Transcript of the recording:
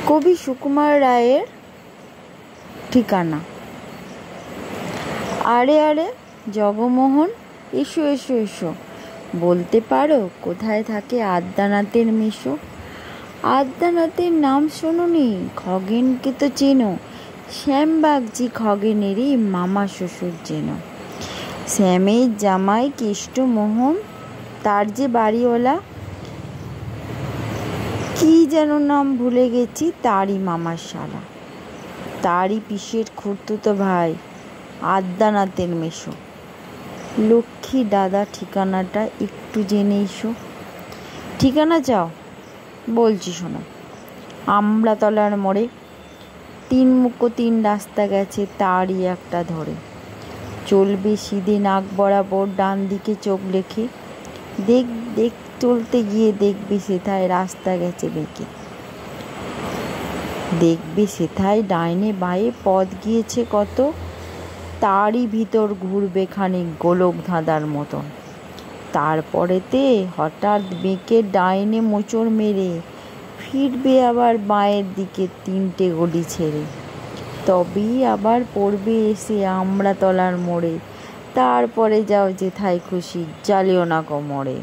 কবি সুকুমার রায়ের ঠিকানা। আরে আরে জগমোহন, এসো এসো এসো, বলতে পারো কোথায় থাকে আদ্যানাথের মেশো? আদ্যানাথের নাম শোনোনি? খগেনকে তো চেনো, শ্যামবাগজি খগেনেরই মামা শ্বশুর যেন। শ্যামের জামাই কেষ্টমোহন, তার যে বাড়িওয়ালা, কি যেন নাম ভুলে গেছি, তারই মামার শালা, তারই পিসের খুড়তুতো ভাই আদ্যানাথের মেশো। লক্ষ্মী দাদা, ঠিকানাটা একটু জেনে এসো। ঠিকানা চাও? বলছি শোনো। আমড়াতলার মোড়ে 3 মুখো 3 রাস্তা গেছে, তারই একটা ধরে চলবে সিধে নাক বরাবর, ডান দিকে চোখ রেখে দেখ দেখ চলতে গিয়ে দেখবে সেথায় রাস্তা গেছে বেঁকে। দেখবে সেথায় ডাইনে বাঁয়ে পথ গিয়েছে কত, তারই ভিতর ঘুরবে খানিক গোলক ধাঁধার মতন। তারপরেতে হঠাৎ বেঁকে ডাইনে মোচড় মেরে ফিরবে আবার বাঁয়ের দিকে 3টে গলি ছেড়ে, তবেই আবার পড়বে এসে আমড়াতলার মোড়ে। তারপরে যাও যেথায় খুশি, জ্বালিও না কোমরে।